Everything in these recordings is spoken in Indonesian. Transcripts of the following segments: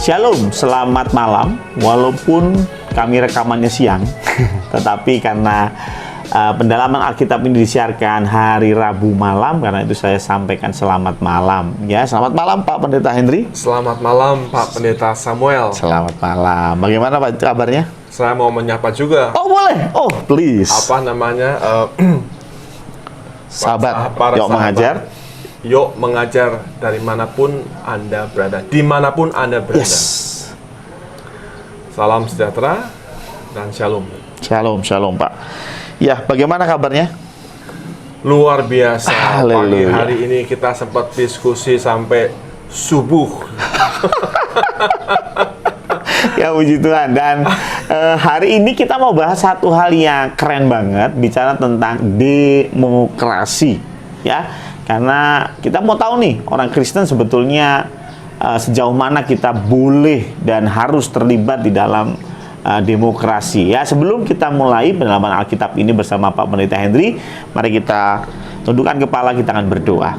Shalom, selamat malam. Walaupun kami rekamannya siang, tetapi karena pendalaman Alkitab ini disiarkan hari Rabu malam, karena itu saya sampaikan selamat malam. Ya, selamat malam Pak Pendeta Henry. Selamat malam Pak Pendeta Samuel. Selamat malam. Bagaimana Pak kabarnya? Saya mau menyapa juga. Oh boleh. Oh please. Apa namanya? Sahabat, para yuk sahabat. mengajar. Yuk mengajar dari manapun Anda berada, dimanapun Anda berada. Yes. Salam sejahtera dan shalom. Shalom, shalom Pak. Ya, bagaimana kabarnya? Luar biasa. Pagi Haleluya. hari ini kita sempat diskusi sampai subuh. Ya puji Tuhan. Dan hari ini kita mau bahas satu hal yang keren banget, bicara tentang demokrasi. Ya, karena kita mau tahu nih, orang Kristen sebetulnya sejauh mana kita boleh dan harus terlibat di dalam demokrasi. Ya, sebelum kita mulai pendalaman Alkitab ini bersama Pak Pendeta Henry, mari kita tundukkan kepala, kita akan berdoa.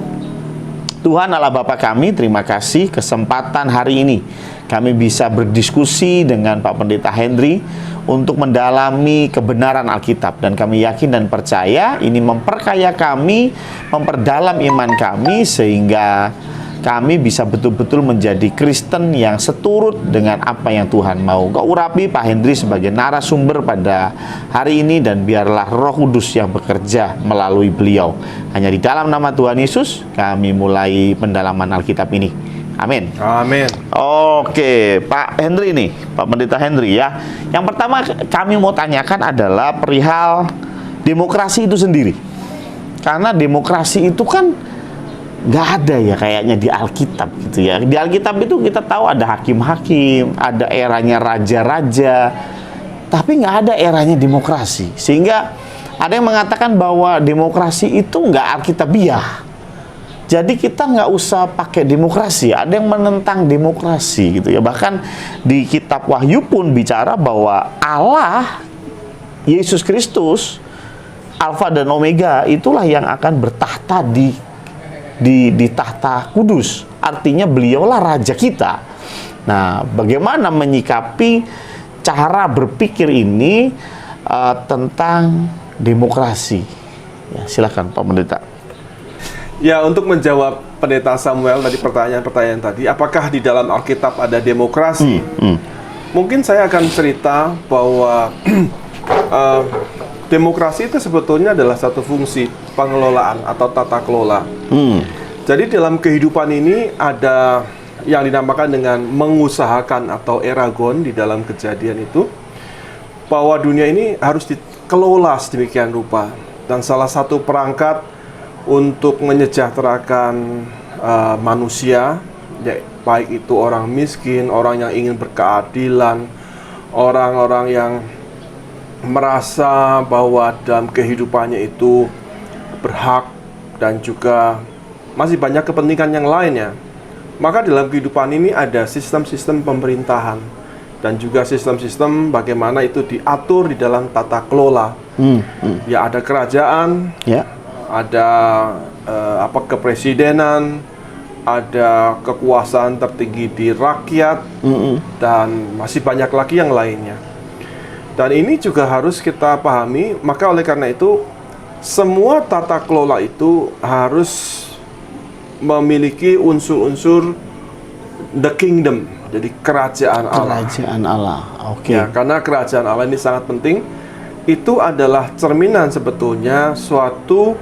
Tuhan Allah Bapa kami, terima kasih kesempatan hari ini kami bisa berdiskusi dengan Pak Pendeta Henry untuk mendalami kebenaran Alkitab, dan kami yakin dan percaya ini memperkaya kami, memperdalam iman kami, sehingga kami bisa betul-betul menjadi Kristen yang seturut dengan apa yang Tuhan mau. Kau urapi Pak Henry sebagai narasumber pada hari ini, dan biarlah Roh Kudus yang bekerja melalui beliau. Hanya di dalam nama Tuhan Yesus kami mulai pendalaman Alkitab ini. Amin. Amin. Oke, Pak Henry nih, Pak Pendeta Henry ya. Yang pertama kami mau tanyakan adalah perihal demokrasi itu sendiri. Karena demokrasi itu kan nggak ada ya kayaknya di Alkitab gitu ya. Di Alkitab itu kita tahu ada hakim-hakim, ada eranya raja-raja, tapi nggak ada eranya demokrasi. Sehingga ada yang mengatakan bahwa demokrasi itu nggak alkitabiah. Jadi kita nggak usah pakai demokrasi. Ada yang menentang demokrasi gitu ya. Bahkan di kitab Wahyu pun bicara bahwa Allah, Yesus Kristus, Alfa dan Omega, itulah yang akan bertahta di tahta kudus. Artinya beliaulah raja kita. Nah, bagaimana menyikapi cara berpikir ini tentang demokrasi? Ya, silakan Pak Pendeta. Ya, untuk menjawab Pendeta Samuel tadi, pertanyaan-pertanyaan tadi, apakah di dalam Alkitab ada demokrasi? Mungkin saya akan cerita bahwa demokrasi itu sebetulnya adalah satu fungsi pengelolaan atau tata kelola. Jadi dalam kehidupan ini ada yang dinamakan dengan mengusahakan atau eragon di dalam Kejadian itu, bahwa dunia ini harus dikelola sedemikian rupa. Dan salah satu perangkat untuk menyejahterakan manusia, ya, baik itu orang miskin, orang yang ingin berkeadilan, orang-orang yang merasa bahwa dalam kehidupannya itu berhak, dan juga masih banyak kepentingan yang lainnya. Maka dalam kehidupan ini ada sistem-sistem pemerintahan dan juga sistem-sistem bagaimana itu diatur di dalam tata kelola. Ya, ada kerajaan, ada kepresidenan, ada kekuasaan tertinggi di rakyat, dan masih banyak lagi yang lainnya. Dan ini juga harus kita pahami. Maka oleh karena itu, semua tata kelola itu harus memiliki unsur-unsur the kingdom, jadi kerajaan Allah. Kerajaan Allah, oke. Ya, karena kerajaan Allah ini sangat penting. Itu adalah cerminan sebetulnya suatu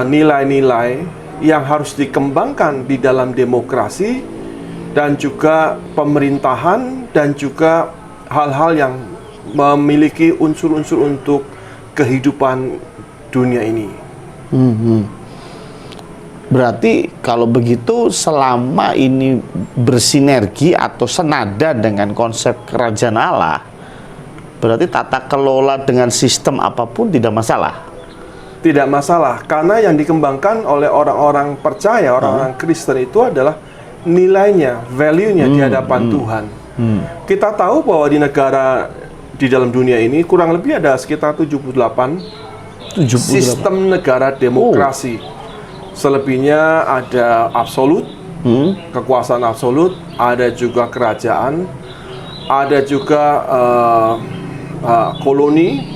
nilai-nilai yang harus dikembangkan di dalam demokrasi dan juga pemerintahan, dan juga hal-hal yang memiliki unsur-unsur untuk kehidupan dunia ini. Berarti kalau begitu, selama ini bersinergi atau senada dengan konsep kerajaan Allah, berarti tata kelola dengan sistem apapun tidak masalah. Tidak masalah, karena yang dikembangkan oleh orang-orang percaya, orang-orang Kristen itu adalah nilainya, value-nya di hadapan Tuhan. Kita tahu bahwa di di dalam dunia ini kurang lebih ada sekitar 78 sistem negara demokrasi. Selebihnya ada absolut, kekuasaan absolut, ada juga kerajaan, ada juga koloni.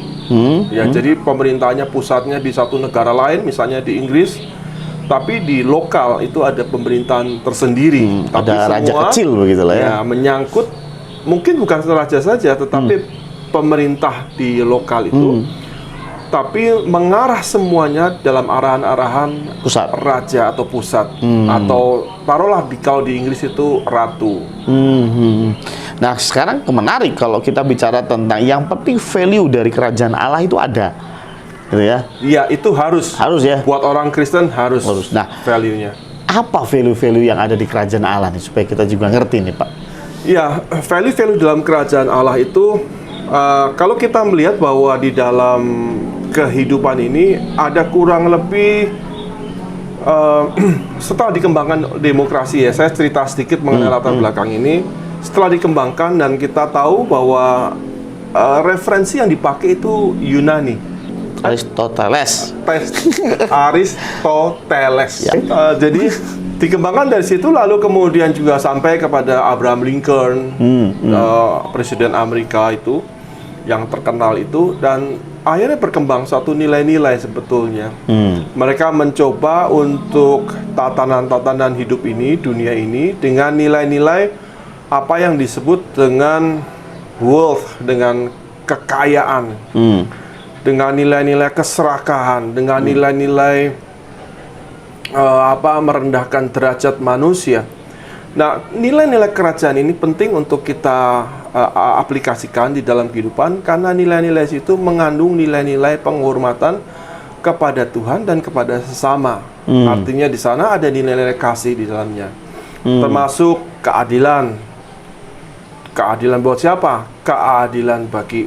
Jadi pemerintahnya pusatnya di satu negara lain, misalnya di Inggris, tapi di lokal itu ada pemerintahan tersendiri. Tapi ada raja semua, kecil begitu lah ya. Menyangkut mungkin bukan raja saja, tetapi pemerintah di lokal itu. Tapi mengarah semuanya dalam arahan-arahan Pusat. raja atau pusat, atau taruhlah kalau di Inggris itu ratu. Nah, sekarang menarik kalau kita bicara tentang yang penting value dari kerajaan Allah itu ada, gitu ya? Iya, itu harus Ya. buat orang Kristen harus. Nah, value-nya. apa value-value yang ada di kerajaan Allah nih supaya kita juga ngerti nih, Pak? Ya, value-value dalam kerajaan Allah itu kalau kita melihat bahwa di dalam kehidupan ini ada kurang lebih setelah dikembangkan demokrasi, ya, saya cerita sedikit mengenai latar belakang ini. Setelah dikembangkan dan kita tahu bahwa referensi yang dipakai itu Yunani, Aristoteles. Aristoteles. Ya. Jadi dikembangkan dari situ, lalu kemudian juga sampai kepada Abraham Lincoln, presiden Amerika itu yang terkenal itu, dan akhirnya berkembang satu nilai-nilai sebetulnya. Mereka mencoba untuk tatanan-tatanan hidup ini, dunia ini, dengan nilai-nilai apa yang disebut dengan wealth, dengan kekayaan, dengan nilai-nilai keserakahan, dengan nilai-nilai merendahkan derajat manusia. Nah, nilai-nilai kerajaan ini penting untuk kita aplikasikan di dalam kehidupan, karena nilai-nilai itu mengandung nilai-nilai penghormatan kepada Tuhan dan kepada sesama. Artinya di sana ada nilai-nilai kasih di dalamnya, termasuk keadilan. Keadilan buat siapa? Keadilan bagi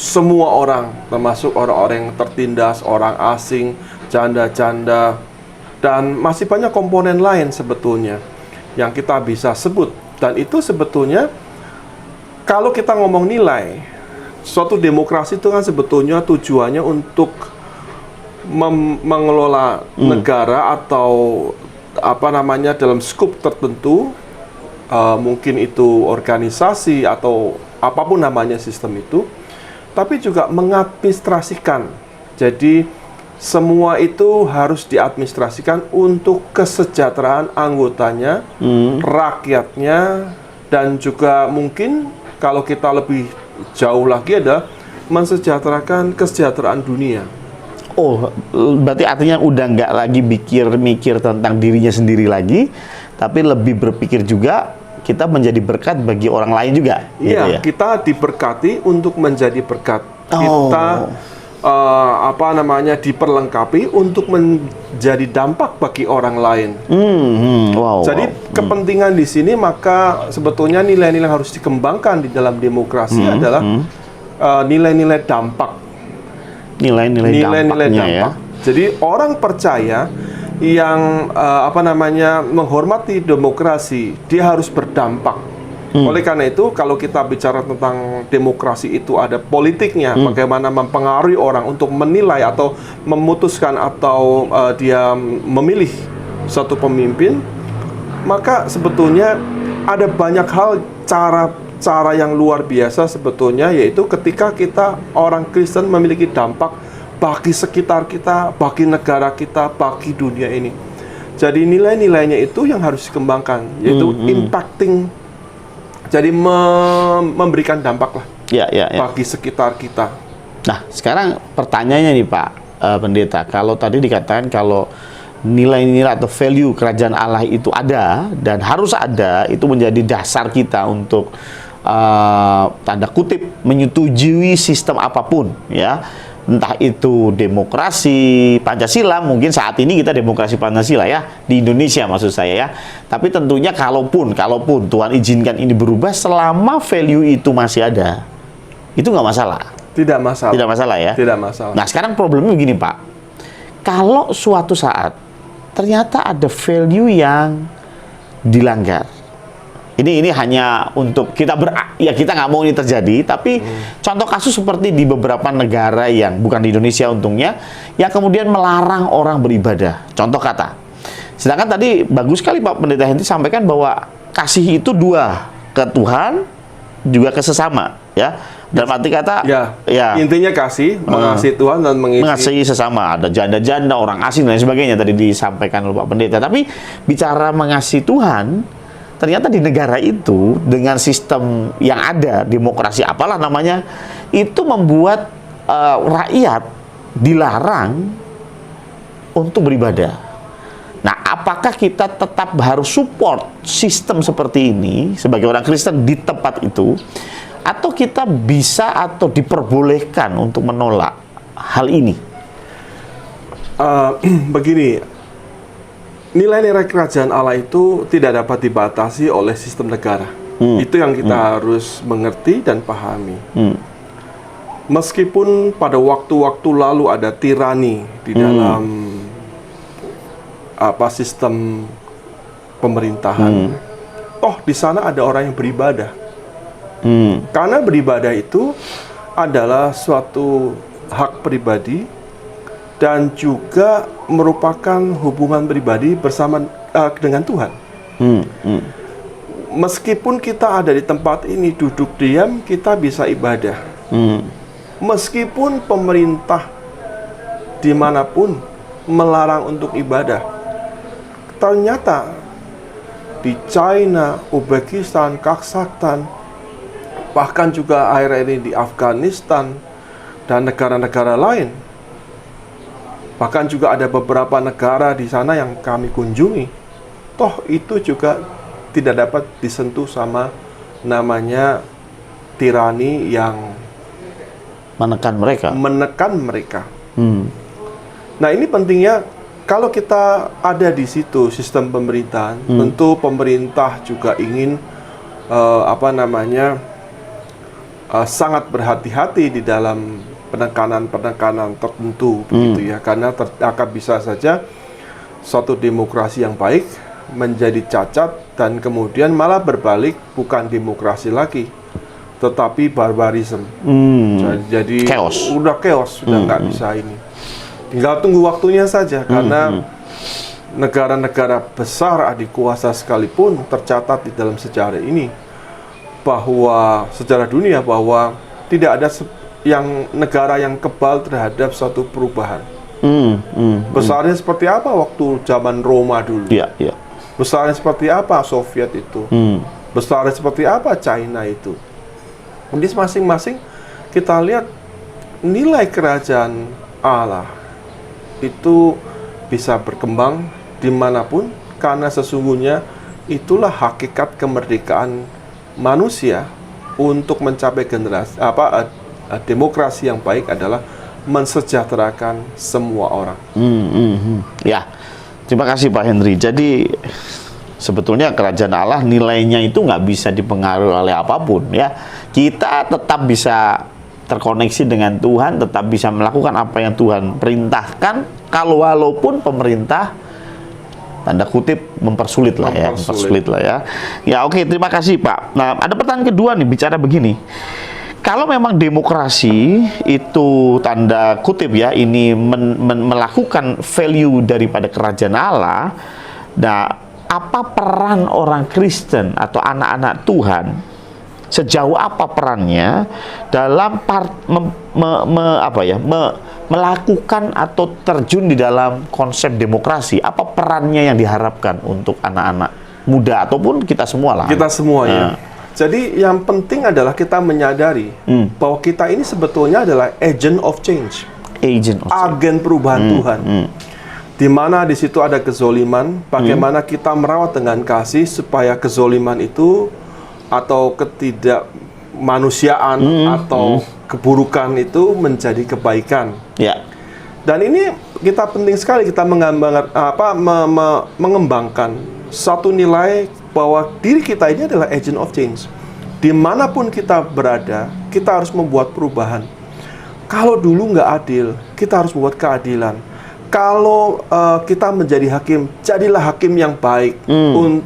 semua orang, termasuk orang-orang yang tertindas, orang asing, janda-janda, dan masih banyak komponen lain sebetulnya yang kita bisa sebut. Dan itu sebetulnya kalau kita ngomong nilai, suatu demokrasi itu kan sebetulnya tujuannya untuk mengelola negara atau dalam skup tertentu. Mungkin itu organisasi atau apapun namanya sistem itu, tapi juga mengadministrasikan. Jadi semua itu harus diadministrasikan untuk kesejahteraan anggotanya, rakyatnya, dan juga mungkin kalau kita lebih jauh lagi ada mensejahterakan kesejahteraan dunia. Oh, berarti artinya udah nggak lagi mikir tentang dirinya sendiri lagi, tapi lebih berpikir juga kita menjadi berkat bagi orang lain juga. Iya, gitu ya? Kita diberkati untuk menjadi berkat. Kita diperlengkapi untuk menjadi dampak bagi orang lain. Jadi kepentingan di sini, maka sebetulnya nilai-nilai yang harus dikembangkan di dalam demokrasi adalah nilai-nilai dampak. Nilai-nilai dampak. Ya. Jadi orang percaya yang menghormati demokrasi, dia harus berdampak. Oleh karena itu, kalau kita bicara tentang demokrasi itu ada politiknya, bagaimana mempengaruhi orang untuk menilai atau memutuskan atau dia memilih satu pemimpin, maka sebetulnya ada banyak hal, cara yang luar biasa sebetulnya, yaitu ketika kita orang Kristen memiliki dampak bagi sekitar kita, bagi negara kita, bagi dunia ini. Jadi nilai-nilainya itu yang harus dikembangkan, yaitu impacting, jadi memberikan dampak lah bagi sekitar kita. Nah, sekarang pertanyaannya nih Pak Pendeta, kalau tadi dikatakan kalau nilai-nilai atau value kerajaan Allah itu ada dan harus ada, itu menjadi dasar kita untuk tanda kutip menyetujui sistem apapun, ya, entah itu demokrasi Pancasila, mungkin saat ini kita demokrasi Pancasila ya di Indonesia maksud saya ya, tapi tentunya kalaupun Tuhan izinkan ini berubah, selama value itu masih ada, itu nggak masalah. Tidak masalah ya. Tidak masalah. Nah, sekarang problemnya begini Pak, kalau suatu saat ternyata ada value yang dilanggar, Ini hanya untuk kita ya kita nggak mau ini terjadi, tapi contoh kasus seperti di beberapa negara yang bukan di Indonesia untungnya, yang kemudian melarang orang beribadah. Contoh kata. Sedangkan tadi bagus sekali Pak Pendeta Henry sampaikan bahwa kasih itu dua, ke Tuhan juga ke sesama, ya. Dalam arti kata, ya. Intinya kasih, mengasihi Tuhan dan mengasihi sesama. Ada janda-janda, orang asing dan sebagainya tadi disampaikan oleh Pak Pendeta. Tapi bicara mengasihi Tuhan, ternyata di negara itu dengan sistem yang ada, demokrasi apalah namanya, itu membuat rakyat dilarang untuk beribadah. Nah, apakah kita tetap harus support sistem seperti ini sebagai orang Kristen di tempat itu, atau kita bisa atau diperbolehkan untuk menolak hal ini? Begini. Nilai-nilai kerajaan Allah itu tidak dapat dibatasi oleh sistem negara. Itu yang kita harus mengerti dan pahami. Meskipun pada waktu-waktu lalu ada tirani di dalam sistem pemerintahan, toh di sana ada orang yang beribadah. Karena beribadah itu adalah suatu hak pribadi dan juga merupakan hubungan pribadi bersama dengan Tuhan. Meskipun kita ada di tempat ini duduk diam, kita bisa ibadah. Meskipun pemerintah dimanapun melarang untuk ibadah, ternyata di China, Uzbekistan, Kazakhstan, bahkan juga akhir ini di Afghanistan dan negara-negara lain. Bahkan juga ada beberapa negara di sana yang kami kunjungi. Toh itu juga tidak dapat disentuh sama namanya tirani yang menekan mereka. Nah, ini pentingnya kalau kita ada di situ sistem pemerintahan, tentu pemerintah juga ingin sangat berhati-hati di dalam penekanan tertentu, begitu ya, karena akan bisa saja suatu demokrasi yang baik menjadi cacat dan kemudian malah berbalik bukan demokrasi lagi, tetapi barbarisme. Jadi chaos. Udah chaos, sudah nggak bisa ini. Tinggal tunggu waktunya saja, karena negara-negara besar adik kuasa sekalipun tercatat di dalam sejarah ini bahwa sejarah dunia bahwa tidak ada negara yang kebal terhadap suatu perubahan. Besarnya seperti apa waktu zaman Roma dulu? Besarnya seperti apa Soviet itu? Besarnya seperti apa China itu? Jadi masing-masing kita lihat nilai kerajaan Allah itu bisa berkembang dimanapun, karena sesungguhnya itulah hakikat kemerdekaan manusia untuk mencapai demokrasi yang baik adalah mensejahterakan semua orang. Ya, terima kasih Pak Henry. Jadi sebetulnya kerajaan Allah nilainya itu nggak bisa dipengaruhi oleh apapun, ya. Kita tetap bisa terkoneksi dengan Tuhan, tetap bisa melakukan apa yang Tuhan perintahkan, kalau walaupun pemerintah tanda kutip mempersulit lah ya. Ya, oke, terima kasih Pak. Nah, ada pertanyaan kedua nih, bicara begini. Kalau memang demokrasi itu tanda kutip ya, ini melakukan value daripada kerajaan Allah, nah apa peran orang Kristen atau anak-anak Tuhan, sejauh apa perannya dalam melakukan atau terjun di dalam konsep demokrasi? Apa perannya yang diharapkan untuk anak-anak muda ataupun kita semua lah? Kita semua ya. Jadi yang penting adalah kita menyadari bahwa kita ini sebetulnya adalah agent of change, agen perubahan Tuhan. Di mana di situ ada kezoliman, bagaimana kita merawat dengan kasih supaya kezoliman itu atau ketidakmanusiaan atau keburukan itu menjadi kebaikan. Dan ini kita penting sekali kita mengembangkan satu nilai bahwa diri kita ini adalah agent of change. Dimanapun kita berada, kita harus membuat perubahan. Kalau dulu nggak adil, kita harus membuat keadilan. kalau kita menjadi hakim, jadilah hakim yang baik,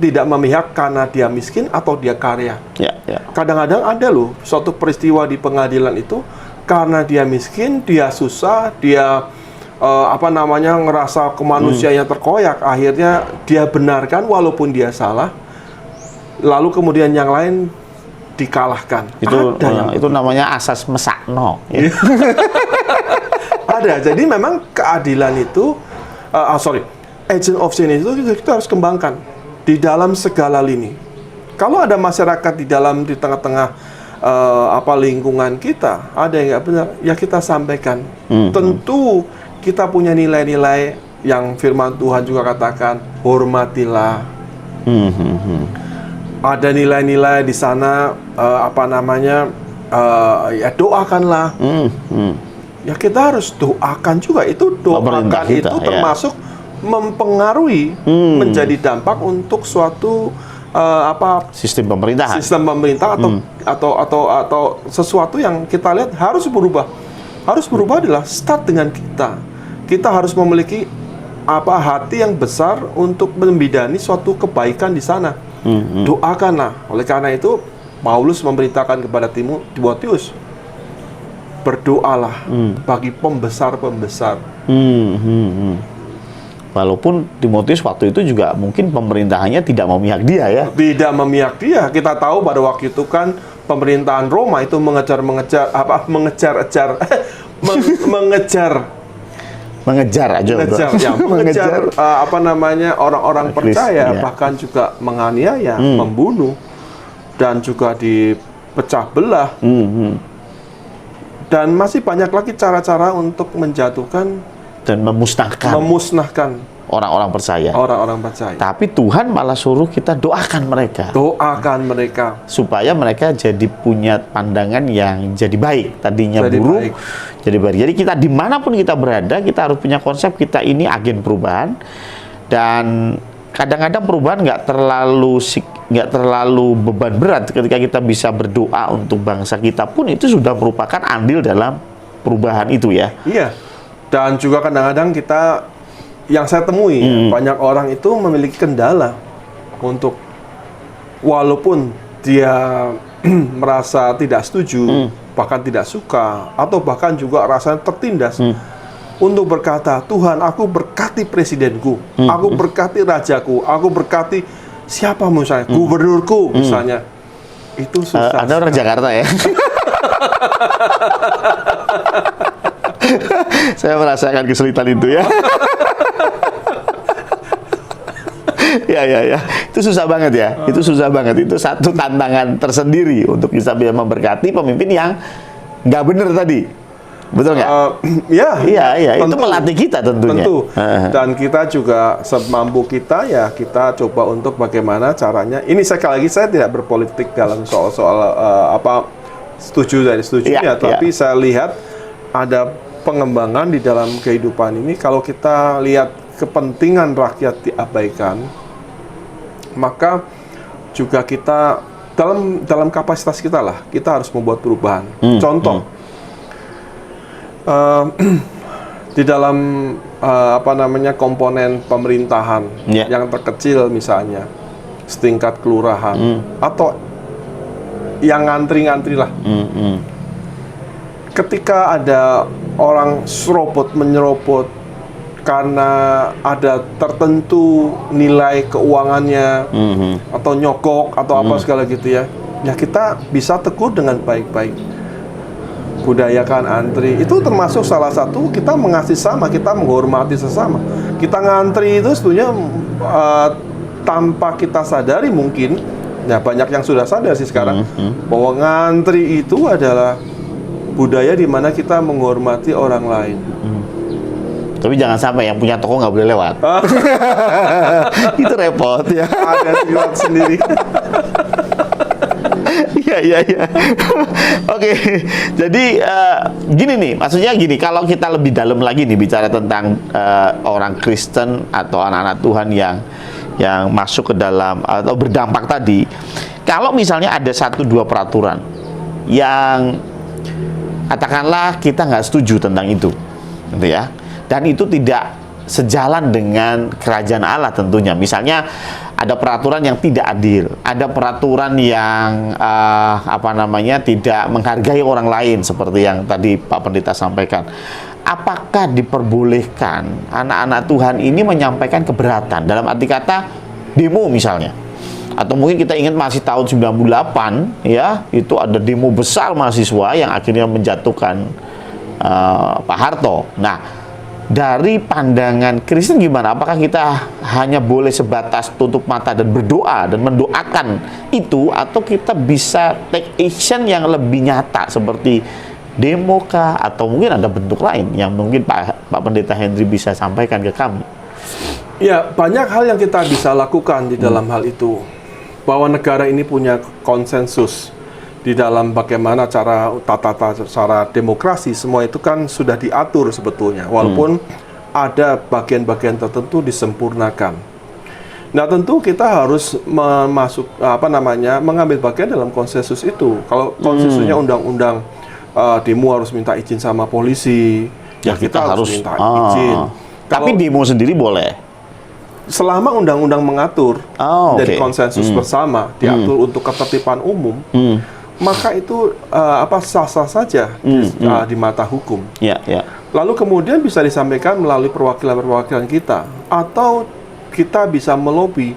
tidak memihak karena dia miskin atau dia kaya. Ya, ya. Kadang-kadang ada loh suatu peristiwa di pengadilan itu karena dia miskin, dia susah, dia ngerasa kemanusiaannya terkoyak, akhirnya dia benarkan walaupun dia salah, lalu kemudian yang lain dikalahkan. Itu namanya asas mesakno. Ya. Ada. Jadi memang keadilan itu, agent of change itu kita harus kembangkan di dalam segala lini. Kalau ada masyarakat di tengah-tengah lingkungan kita, ada yang nggak benar, ya kita sampaikan. Tentu kita punya nilai-nilai yang firman Tuhan juga katakan, hormatilah. Ada nilai-nilai di sana, ya doakanlah. Ya kita harus doakan juga. Itu doakan kita, itu termasuk mempengaruhi, menjadi dampak untuk suatu sistem pemerintahan. Sistem pemerintah atau sesuatu yang kita lihat harus berubah. Harus berubah adalah start dengan kita. Kita harus memiliki hati yang besar untuk membidani suatu kebaikan di sana. Doakanlah. Oleh karena itu Paulus memberitakan kepada Timotius, berdoalah bagi pembesar-pembesar. Walaupun Timotius waktu itu juga mungkin pemerintahannya tidak memihak dia ya. Tidak memihak dia. Kita tahu pada waktu itu kan pemerintahan Roma itu mengejar orang-orang percaya, ya. bahkan juga menganiaya, membunuh, dan juga dipecah belah. Dan masih banyak lagi cara-cara untuk menjatuhkan dan memusnahkan orang-orang percaya. Tapi Tuhan malah suruh kita doakan mereka. Supaya mereka jadi punya pandangan yang jadi baik. Tadinya buruk, jadi baik. Jadi kita dimanapun kita berada, kita harus punya konsep kita ini agen perubahan. Dan kadang-kadang perubahan nggak terlalu beban berat ketika kita bisa berdoa untuk bangsa kita pun itu sudah merupakan andil dalam perubahan itu ya. Iya. Dan juga kadang-kadang yang saya temui banyak orang itu memiliki kendala untuk walaupun dia merasa tidak setuju, bahkan tidak suka, atau bahkan juga rasanya tertindas. Untuk berkata, Tuhan, aku berkati presidenku, aku berkati rajaku, aku berkati siapa misalnya, gubernurku misalnya. Itu susah. Anda orang Jakarta ya? Saya merasakan kesulitan itu ya. Ya. Itu susah banget ya. Itu susah banget. Itu satu tantangan tersendiri untuk bisa memberkati pemimpin yang nggak benar tadi. Betul nggak? Iya. Itu melatih kita tentunya. Tentu. Dan kita juga semampu kita ya kita coba untuk bagaimana caranya. Ini sekali lagi saya tidak berpolitik dalam soal setuju dan setujunya, tapi saya lihat ada pengembangan di dalam kehidupan ini. Kalau kita lihat kepentingan rakyat diabaikan, maka juga kita dalam kapasitas kita lah, kita harus membuat perubahan. Contoh, di dalam komponen pemerintahan yang terkecil misalnya setingkat kelurahan atau yang ngantri-ngantri lah. Ketika ada orang menyerobot karena ada tertentu nilai keuangannya atau nyogok atau apa segala gitu ya kita bisa tegur dengan baik-baik. Budayakan antri itu termasuk salah satu kita mengasihi sama, kita menghormati sesama. Kita ngantri itu sebetulnya tanpa kita sadari mungkin, ya banyak yang sudah sadar sih sekarang bahwa ngantri itu adalah budaya di mana kita menghormati orang lain. Tapi jangan sampai yang punya toko nggak boleh lewat. Itu repot ya. Ada silat sendiri. Iya. Oke, jadi gini nih, maksudnya gini, kalau kita lebih dalam lagi nih bicara tentang orang Kristen atau anak-anak Tuhan yang masuk ke dalam atau berdampak tadi, kalau misalnya ada 1-2 peraturan yang katakanlah kita nggak setuju tentang itu, gitu ya, dan itu tidak sejalan dengan kerajaan Allah tentunya. Misalnya ada peraturan yang tidak adil, ada peraturan yang tidak menghargai orang lain seperti yang tadi Pak Pendeta sampaikan. Apakah diperbolehkan anak-anak Tuhan ini menyampaikan keberatan dalam arti kata demo misalnya? Atau mungkin kita ingat masih tahun 98 ya, itu ada demo besar mahasiswa yang akhirnya menjatuhkan Pak Harto. Nah, dari pandangan Kristen gimana? Apakah kita hanya boleh sebatas tutup mata dan berdoa dan mendoakan itu, atau kita bisa take action yang lebih nyata seperti demo kah, atau mungkin ada bentuk lain yang mungkin Pak Pendeta Henry bisa sampaikan ke kami? Ya, banyak hal yang kita bisa lakukan di dalam hal itu. Bahwa negara ini punya konsensus di dalam bagaimana cara demokrasi, semua itu kan sudah diatur sebetulnya, walaupun ada bagian-bagian tertentu disempurnakan. Nah, tentu kita harus mengambil bagian dalam konsensus itu. Kalau konsensusnya undang-undang demo harus minta izin sama polisi, ya kita harus minta izin. Tapi demo sendiri boleh? Selama undang-undang mengatur, dari konsensus bersama, diatur untuk ketertiban umum, maka itu sah-sah saja di mata hukum. Lalu kemudian bisa disampaikan melalui perwakilan-perwakilan kita, atau kita bisa melobi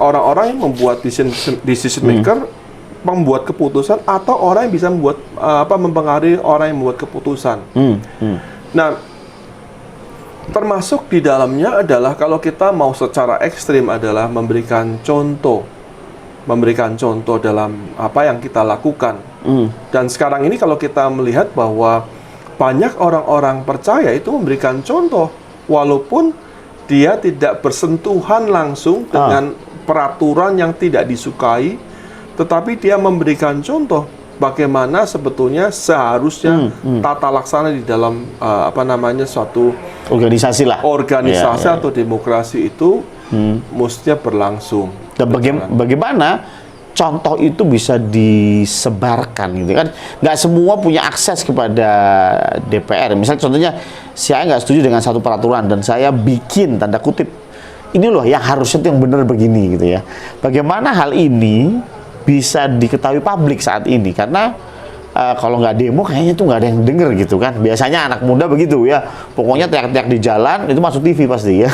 orang-orang yang membuat decision maker, membuat keputusan, atau orang yang bisa mempengaruhi orang yang membuat keputusan. Nah, termasuk di dalamnya adalah kalau kita mau secara ekstrim adalah memberikan contoh dalam apa yang kita lakukan. Dan sekarang ini kalau kita melihat bahwa banyak orang-orang percaya itu memberikan contoh, walaupun dia tidak bersentuhan langsung dengan peraturan yang tidak disukai, tetapi dia memberikan contoh bagaimana sebetulnya seharusnya tata laksana di dalam suatu organisasi atau demokrasi itu mestinya berlangsung. Dan bagaimana contoh itu bisa disebarkan gitu kan? Nggak semua punya akses kepada DPR. Misalnya contohnya saya nggak setuju dengan satu peraturan dan saya bikin tanda kutip ini loh yang harusnya itu yang benar begini gitu ya. Bagaimana hal ini bisa diketahui publik saat ini, karena kalau nggak demo kayaknya tuh nggak ada yang denger gitu kan. Biasanya anak muda begitu ya, pokoknya teriak-teriak di jalan itu masuk TV pasti ya.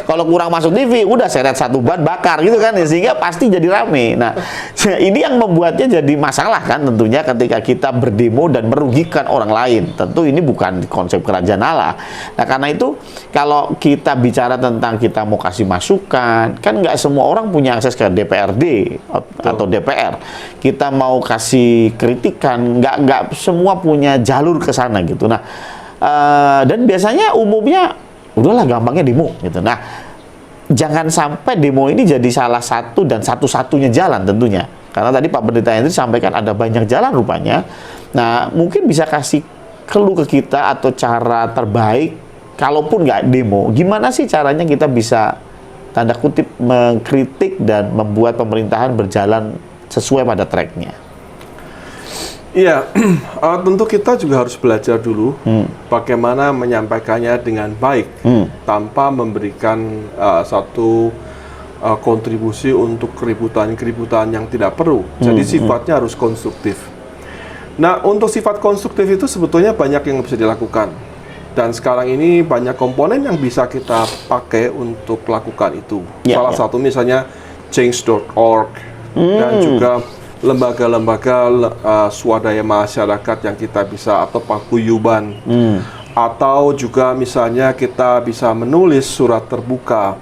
Kalau kurang masuk TV udah seret satu ban bakar gitu kan ya, sehingga pasti jadi rame. Nah, ini yang membuatnya jadi masalah kan tentunya ketika kita berdemo dan merugikan orang lain. Tentu ini bukan konsep kerajaan Allah. Nah, karena itu kalau kita bicara tentang kita mau kasih masukan, kan nggak semua orang punya akses ke DPRD atau DPR. Kita mau kasih kritikan, nggak semua punya jalur ke sana gitu. Nah, dan biasanya umumnya udahlah gampangnya demo gitu. Nah, jangan sampai demo ini jadi salah satu dan satu-satunya jalan tentunya. Karena tadi Pak Pendeta Henry sampaikan ada banyak jalan rupanya. Nah, mungkin bisa kasih clue ke kita atau cara terbaik kalaupun nggak demo. Gimana sih caranya kita bisa tanda kutip mengkritik dan membuat pemerintahan berjalan sesuai pada tracknya? Iya, tentu kita juga harus belajar dulu bagaimana menyampaikannya dengan baik tanpa memberikan satu kontribusi untuk keributan-keributan yang tidak perlu. Jadi sifatnya harus konstruktif. Nah, untuk sifat konstruktif itu sebetulnya banyak yang bisa dilakukan. Dan sekarang ini banyak komponen yang bisa kita pakai untuk lakukan itu. Salah satu misalnya change.org dan juga lembaga-lembaga swadaya masyarakat yang kita bisa, atau paguyuban, atau juga misalnya kita bisa menulis surat terbuka,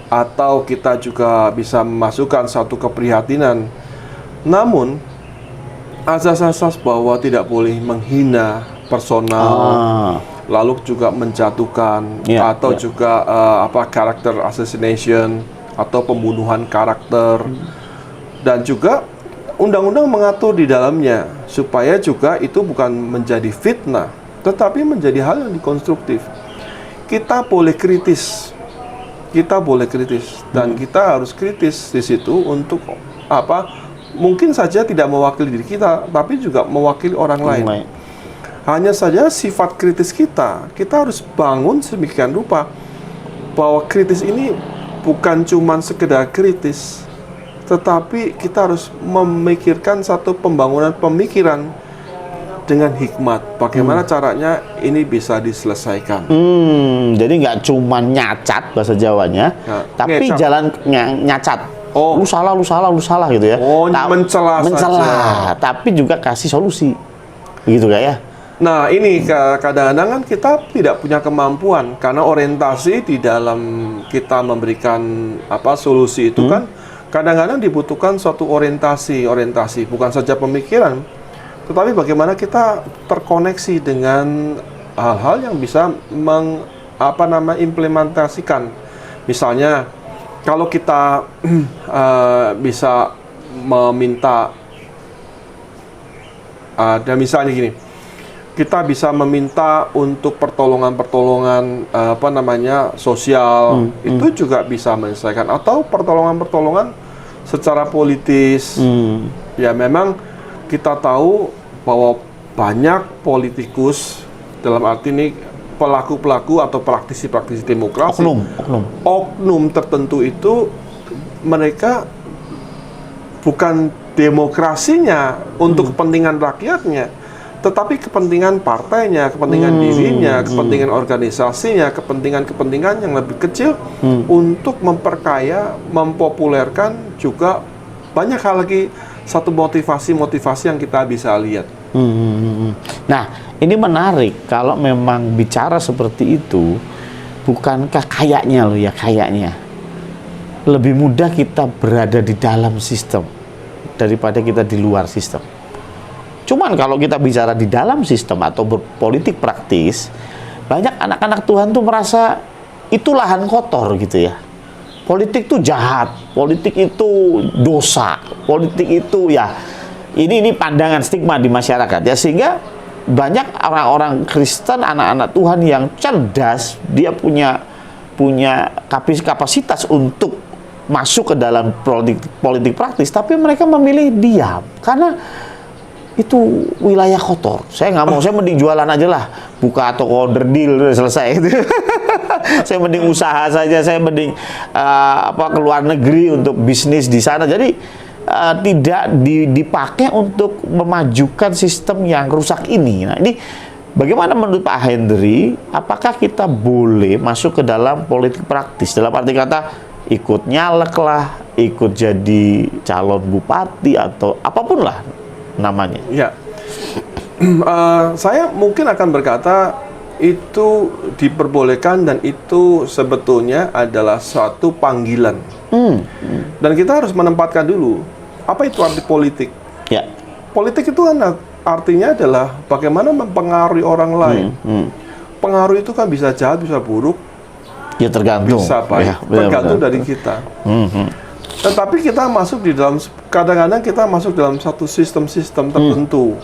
atau kita juga bisa memasukkan satu keprihatinan. Namun asas-asas bahwa tidak boleh menghina personal, lalu juga menjatuhkan, atau juga character assassination atau pembunuhan karakter, dan juga undang-undang mengatur di dalamnya supaya juga itu bukan menjadi fitnah, tetapi menjadi hal yang konstruktif. Kita boleh kritis, dan kita harus kritis di situ untuk mungkin saja tidak mewakili diri kita, tapi juga mewakili orang lain. Hanya saja sifat kritis kita harus bangun sedemikian rupa bahwa kritis ini bukan cuma sekedar kritis, tetapi kita harus memikirkan satu pembangunan pemikiran dengan hikmat. Bagaimana caranya ini bisa diselesaikan. Jadi nggak cuma nyacat bahasa Jawanya, Nah, tapi ngecat. jalan nyacat. Oh. Lu salah gitu ya. Oh, mencela saja. Tapi juga kasih solusi. Begitu gak ya? Nah, ini kadang-kadang kan kita tidak punya kemampuan karena orientasi di dalam kita memberikan solusi itu kan kadang-kadang dibutuhkan suatu orientasi, bukan saja pemikiran, tetapi bagaimana kita terkoneksi dengan hal-hal yang bisa implementasikan. Misalnya, kalau kita bisa meminta, dan misalnya gini, kita bisa meminta untuk pertolongan sosial, itu juga bisa menyelesaikan, atau pertolongan secara politis. Ya, memang kita tahu bahwa banyak politikus, dalam arti ini pelaku-pelaku atau praktisi-praktisi demokrasi, oknum tertentu itu, mereka bukan demokrasinya untuk kepentingan rakyatnya, tetapi kepentingan partainya, kepentingan dirinya, kepentingan organisasinya, kepentingan yang lebih kecil untuk memperkaya, mempopulerkan, juga banyak hal lagi, satu motivasi yang kita bisa lihat. Nah, ini menarik kalau memang bicara seperti itu. Bukankah kayaknya lebih mudah kita berada di dalam sistem daripada kita di luar sistem. Cuman kalau kita bicara di dalam sistem atau berpolitik praktis, banyak anak-anak Tuhan tuh merasa itu lahan kotor gitu ya. Politik itu jahat, politik itu dosa, politik itu ya ini pandangan stigma di masyarakat ya, sehingga banyak orang-orang Kristen, anak-anak Tuhan yang cerdas, dia punya kapasitas untuk masuk ke dalam politik praktis, tapi mereka memilih diam karena itu wilayah kotor. Saya nggak mau, saya mending jualan aja lah, buka toko onderdil, selesai. Saya mending usaha saja, saya mending ke luar negeri untuk bisnis di sana. Jadi tidak dipakai untuk memajukan sistem yang rusak ini. Nah, ini bagaimana menurut Pak Hendry? Apakah kita boleh masuk ke dalam politik praktis? Dalam arti kata ikut nyalek lah, ikut jadi calon bupati atau apapun lah namanya. Ya, saya mungkin akan berkata itu diperbolehkan dan itu sebetulnya adalah suatu panggilan. Dan kita harus menempatkan dulu apa itu arti politik. Ya. Politik itu kan artinya adalah bagaimana mempengaruhi orang lain. Pengaruh itu kan bisa jahat, bisa buruk. Ya tergantung. Bisa baik, Ya, tergantung dari kita. Tetapi kita masuk di dalam, kadang-kadang kita masuk dalam satu sistem-sistem tertentu.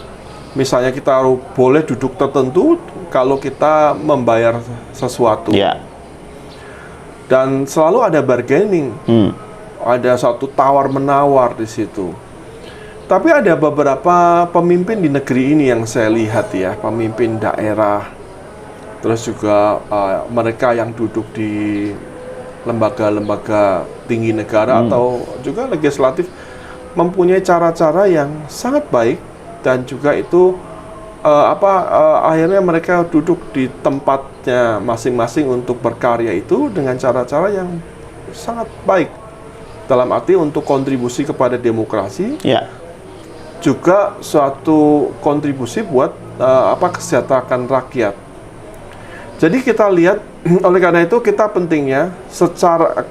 Misalnya kita boleh duduk tertentu kalau kita membayar sesuatu. Ya. Dan selalu ada bargaining. Ada satu tawar-menawar di situ. Tapi ada beberapa pemimpin di negeri ini yang saya lihat ya, pemimpin daerah, terus juga mereka yang duduk di lembaga-lembaga tinggi negara atau juga legislatif, mempunyai cara-cara yang sangat baik, dan juga itu akhirnya mereka duduk di tempatnya masing-masing untuk berkarya itu dengan cara-cara yang sangat baik, dalam arti untuk kontribusi kepada demokrasi, juga suatu kontribusi buat kesejahteraan rakyat. Jadi kita lihat, oleh karena itu kita pentingnya secara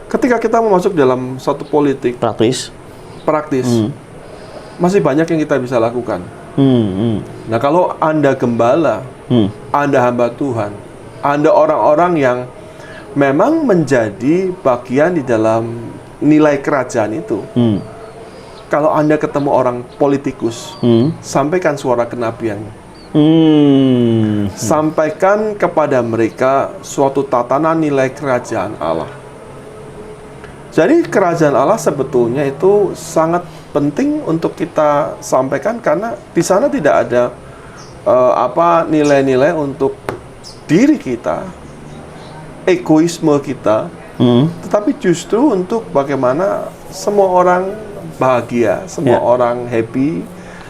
ketika kita mau masuk dalam satu politik praktis, masih banyak yang kita bisa lakukan. Nah, kalau Anda gembala, Anda hamba Tuhan, Anda orang-orang yang memang menjadi bagian di dalam nilai kerajaan itu. Kalau Anda ketemu orang politikus, sampaikan suara kenabian. Sampaikan kepada mereka suatu tatanan nilai kerajaan Allah. Jadi kerajaan Allah sebetulnya itu sangat penting untuk kita sampaikan karena di sana tidak ada nilai-nilai untuk diri kita, egoisme kita, tetapi justru untuk bagaimana semua orang bahagia, semua orang happy,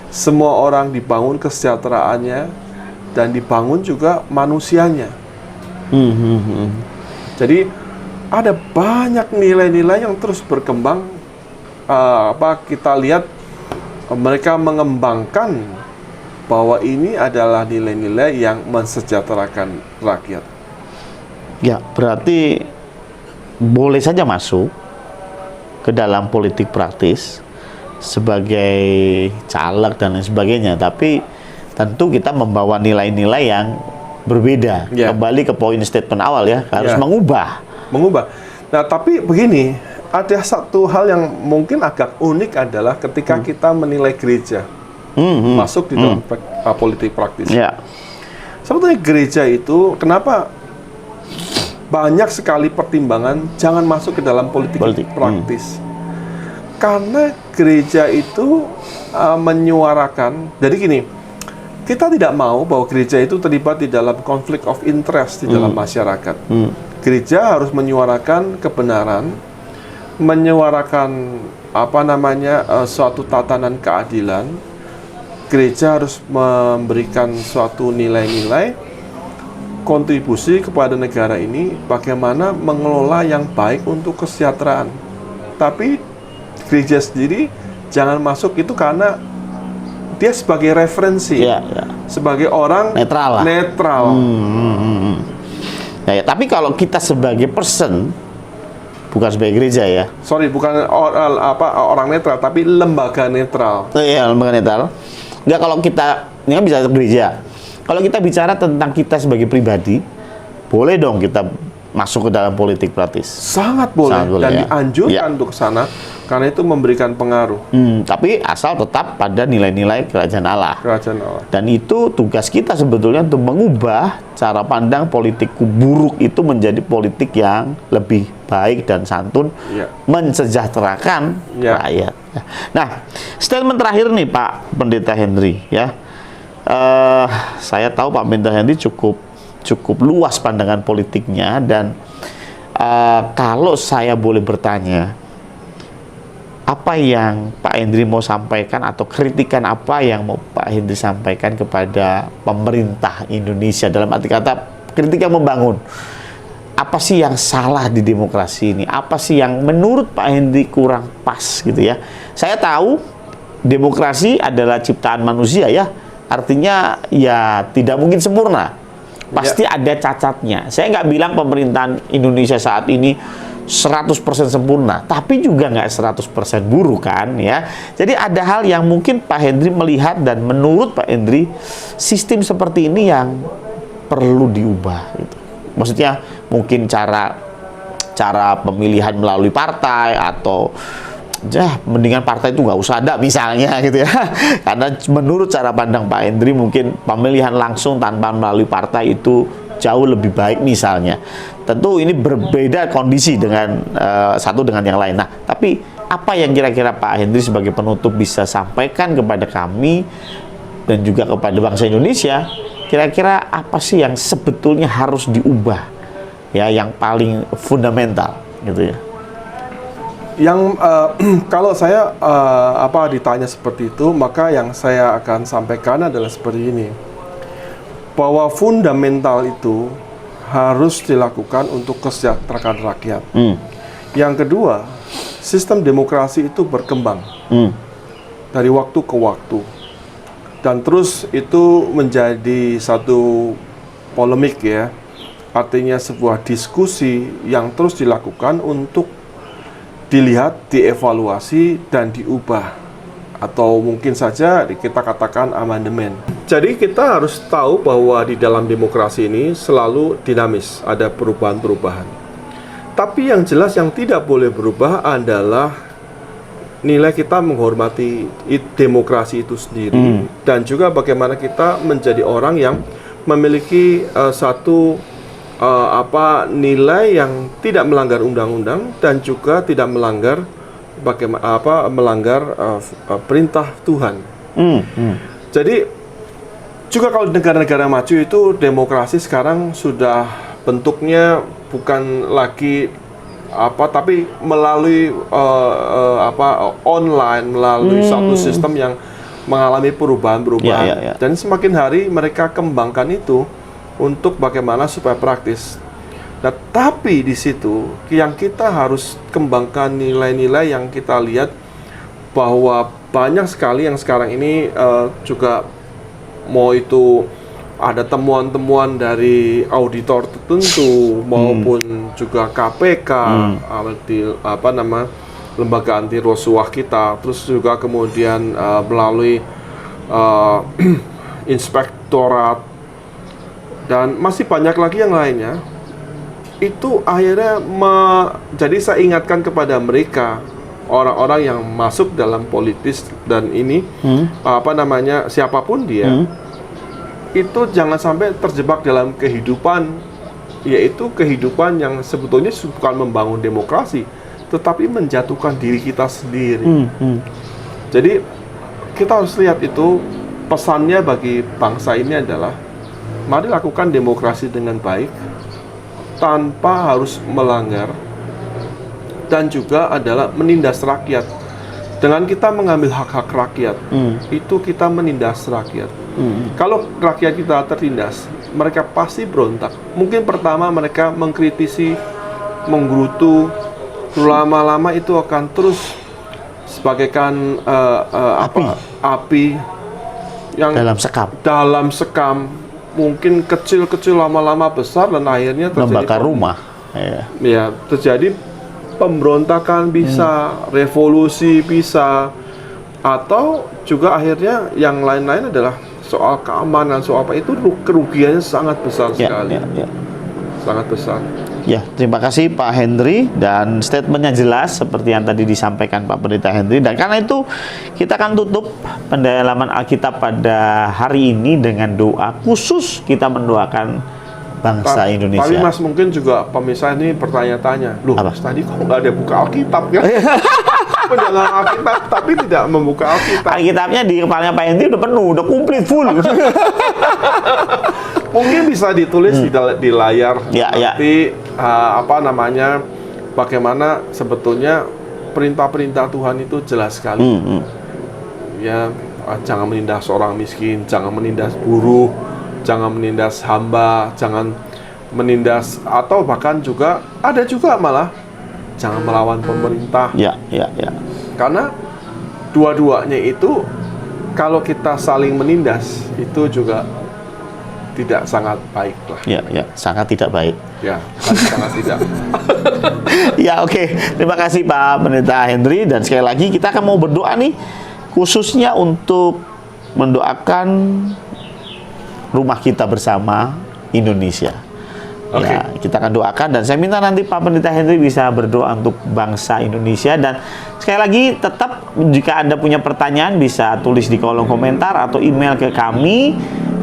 semua orang dibangun kesejahteraannya dan dibangun juga manusianya. Jadi ada banyak nilai-nilai yang terus berkembang. Kita lihat mereka mengembangkan bahwa ini adalah nilai-nilai yang mensejahterakan rakyat. Ya, berarti boleh saja masuk ke dalam politik praktis sebagai caleg dan lain sebagainya, tapi tentu kita membawa nilai-nilai yang berbeda. Kembali ke poin statement awal ya, harus mengubah. Nah, tapi begini, ada satu hal yang mungkin agak unik adalah ketika kita menilai gereja masuk di dalam politik praktis. Sebetulnya gereja itu kenapa banyak sekali pertimbangan jangan masuk ke dalam politik praktis. Karena gereja itu menyuarakan, jadi gini, kita tidak mau bahwa gereja itu terlibat di dalam konflik of interest di dalam masyarakat. Gereja harus menyuarakan kebenaran, menyuarakan suatu tatanan keadilan. Gereja harus memberikan suatu nilai-nilai kontribusi kepada negara ini, bagaimana mengelola yang baik untuk kesejahteraan. Tapi gereja sendiri jangan masuk itu karena dia sebagai referensi, sebagai orang netral. Tapi kalau kita sebagai person, bukan sebagai gereja ya. Bukan orang netral, tapi lembaga netral. Lembaga netral. Enggak, kalau kita ini kan bisa gereja. Kalau kita bicara tentang kita sebagai pribadi, boleh dong kita masuk ke dalam politik praktis. Sangat boleh dan dianjurkan untuk ke sana karena itu memberikan pengaruh. Tapi asal tetap pada nilai-nilai kerajaan Allah. Dan itu tugas kita sebetulnya untuk mengubah cara pandang politik buruk itu menjadi politik yang lebih baik dan santun, mensejahterakan rakyat. Nah, statement terakhir nih Pak Pendeta Henry ya. Saya tahu Pak Pendeta Henry cukup luas pandangan politiknya dan kalau saya boleh bertanya, apa yang Pak Henry mau sampaikan atau kritikan apa yang mau Pak Henry sampaikan kepada pemerintah Indonesia, dalam arti kata kritik yang membangun. Apa sih yang salah di demokrasi ini? Apa sih yang menurut Pak Henry kurang pas gitu ya? Saya tahu demokrasi adalah ciptaan manusia ya. Artinya ya tidak mungkin sempurna. Pasti ada cacatnya. Saya nggak bilang pemerintahan Indonesia saat ini 100% sempurna, tapi juga nggak 100% buruk kan ya. Jadi ada hal yang mungkin Pak Henry melihat dan menurut Pak Henry sistem seperti ini yang perlu diubah gitu. Maksudnya mungkin cara pemilihan melalui partai atau mendingan partai itu nggak usah ada misalnya gitu ya. Karena menurut cara pandang Pak Henry mungkin pemilihan langsung tanpa melalui partai itu jauh lebih baik misalnya. Tentu ini berbeda kondisi dengan satu dengan yang lain. Nah, tapi apa yang kira-kira Pak Henry sebagai penutup bisa sampaikan kepada kami dan juga kepada bangsa Indonesia, kira-kira apa sih yang sebetulnya harus diubah ya, yang paling fundamental gitu ya? Yang kalau saya ditanya seperti itu, maka yang saya akan sampaikan adalah seperti ini, bahwa fundamental itu harus dilakukan untuk kesejahteraan rakyat. Yang kedua, sistem demokrasi itu berkembang dari waktu ke waktu, dan terus itu menjadi satu polemik ya, artinya sebuah diskusi yang terus dilakukan untuk dilihat, dievaluasi, dan diubah, atau mungkin saja kita katakan amandemen. Jadi kita harus tahu bahwa di dalam demokrasi ini selalu dinamis, ada perubahan-perubahan. Tapi yang jelas yang tidak boleh berubah adalah nilai kita menghormati demokrasi itu sendiri, dan juga bagaimana kita menjadi orang yang memiliki satu nilai yang tidak melanggar undang-undang dan juga tidak melanggar bagaimana melanggar perintah Tuhan. Jadi juga kalau di negara-negara maju itu demokrasi sekarang sudah bentuknya bukan lagi tapi melalui online, melalui satu sistem yang mengalami perubahan-perubahan. Dan semakin hari mereka kembangkan itu untuk bagaimana supaya praktis. Nah, tapi di situ yang kita harus kembangkan nilai-nilai yang kita lihat bahwa banyak sekali yang sekarang ini juga mau itu ada temuan-temuan dari auditor tertentu maupun juga KPK, lembaga anti rasuah kita, terus juga kemudian melalui inspektorat dan masih banyak lagi yang lainnya. Itu akhirnya jadi saya ingatkan kepada mereka, orang-orang yang masuk dalam politis dan ini siapapun dia, itu jangan sampai terjebak dalam kehidupan, yaitu kehidupan yang sebetulnya bukan membangun demokrasi, tetapi menjatuhkan diri kita sendiri. Jadi kita harus lihat itu, pesannya bagi bangsa ini adalah mari lakukan demokrasi dengan baik tanpa harus melanggar, dan juga adalah menindas rakyat. Dengan kita mengambil hak-hak rakyat, itu kita menindas rakyat. Kalau rakyat kita tertindas, mereka pasti berontak. Mungkin pertama mereka mengkritisi, menggerutu, lama-lama itu akan terus sebagaikan api yang dalam sekam. Mungkin kecil-kecil, lama-lama besar, dan akhirnya terjadi membakar rumah. Ya, terjadi pemberontakan bisa, revolusi bisa, atau juga akhirnya yang lain-lain adalah soal keamanan, soal apa, itu kerugiannya sangat besar sekali. Sangat besar. Ya, terima kasih Pak Henry, dan statementnya jelas seperti yang tadi disampaikan Pak Pendeta Henry. Dan karena itu kita akan tutup pendalaman Alkitab pada hari ini dengan doa khusus. Kita mendoakan bangsa Indonesia. Tapi Mas, mungkin juga pemirsa ini bertanya-tanya, loh Mas, tadi kok nggak ada buka Alkitab ya? Pendalam Alkitab tapi tidak membuka Alkitab. Alkitabnya di kepalanya Pak Henry udah penuh, udah komplit, full. Mungkin bisa ditulis di layar nanti bagaimana sebetulnya perintah-perintah Tuhan itu jelas sekali. Ya, jangan menindas orang miskin, jangan menindas buruh, jangan menindas hamba, jangan menindas, atau bahkan juga ada juga malah jangan melawan pemerintah. Karena dua-duanya itu kalau kita saling menindas itu juga tidak sangat baik lah. Sangat tidak baik. Sangat tidak. Oke. Terima kasih Pak Pendeta Henry, dan sekali lagi kita akan mau berdoa nih khususnya untuk mendoakan rumah kita bersama, Indonesia. Kita akan doakan, dan saya minta nanti Pak Pendeta Henry bisa berdoa untuk bangsa Indonesia. Dan sekali lagi tetap jika Anda punya pertanyaan bisa tulis di kolom komentar atau email ke kami.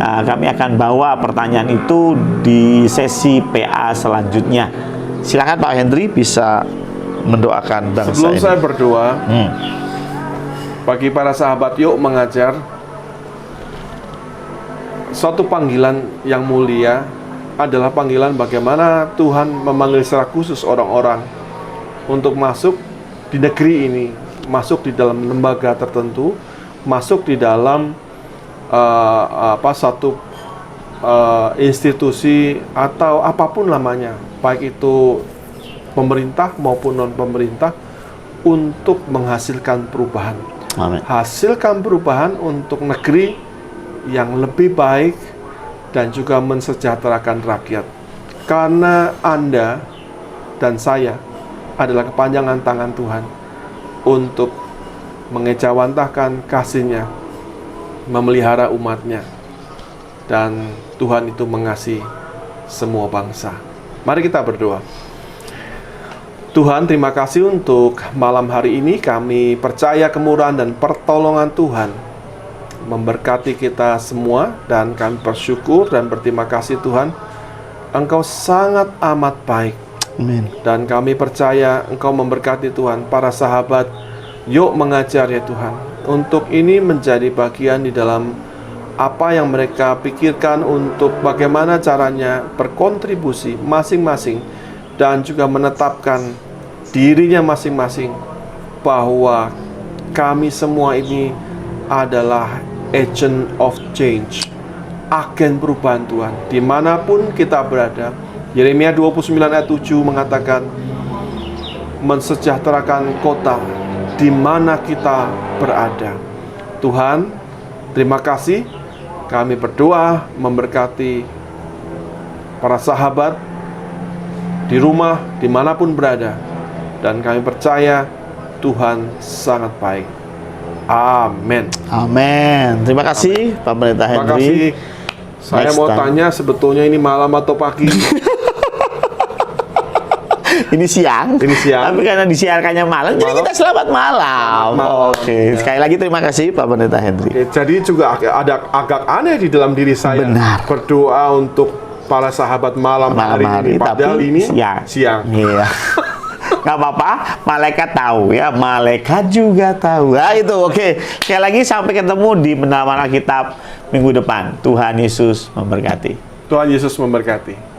Kami akan bawa pertanyaan itu di sesi PA selanjutnya. Silakan Pak Henry bisa mendoakan bangsa Sebelum ini. Saya berdoa, bagi para sahabat Yuk Mengajar, suatu panggilan yang mulia adalah panggilan bagaimana Tuhan memanggil secara khusus orang-orang untuk masuk di negeri ini, masuk di dalam lembaga tertentu, masuk di dalam satu institusi atau apapun namanya, baik itu pemerintah maupun non-pemerintah, untuk menghasilkan perubahan. Amin. Hasilkan perubahan untuk negeri yang lebih baik dan juga mensejahterakan rakyat. Karena Anda dan saya adalah kepanjangan tangan Tuhan untuk mengejawantahkan kasih-Nya, memelihara umat-Nya, dan Tuhan itu mengasihi semua bangsa. Mari kita berdoa. Tuhan, terima kasih untuk malam hari ini. Kami percaya kemurahan dan pertolongan Tuhan memberkati kita semua, dan kami bersyukur dan berterima kasih Tuhan, Engkau sangat amat baik. Amin. Dan kami percaya Engkau memberkati Tuhan para sahabat Yuk mengajar ya Tuhan. Untuk ini menjadi bagian di dalam apa yang mereka pikirkan untuk bagaimana caranya berkontribusi masing-masing dan juga menetapkan dirinya masing-masing bahwa kami semua ini adalah agent of change, agen perubahan Tuhan dimanapun kita berada. Yeremia 29 ayat 7 mengatakan, mensejahterakan kota di mana kita berada. Tuhan, terima kasih. Kami berdoa memberkati para sahabat di rumah, dimanapun berada. Dan kami percaya Tuhan sangat baik. Amin. Amin. Terima kasih Pak Pendeta Terima Henry. kasih. Saya Next mau time. tanya sebetulnya ini malam atau pagi? Ini siang. Ini siang. Tapi karena disiarkannya malam, jadi Malam. kita selamat malam. Selamat malam. Oke. Ya. Sekali lagi terima kasih Pak Pendeta Henry. Oke, jadi juga ada agak aneh di dalam diri saya. Benar. Berdoa untuk para sahabat malam hari ini. Padahal tapi ini siang. siang. Iya. Nggak apa-apa, malaikat tahu ya, malaikat juga tahu. Nah itu oke. Sekali lagi sampai ketemu di pendalaman Alkitab minggu depan. Tuhan Yesus memberkati. Tuhan Yesus memberkati.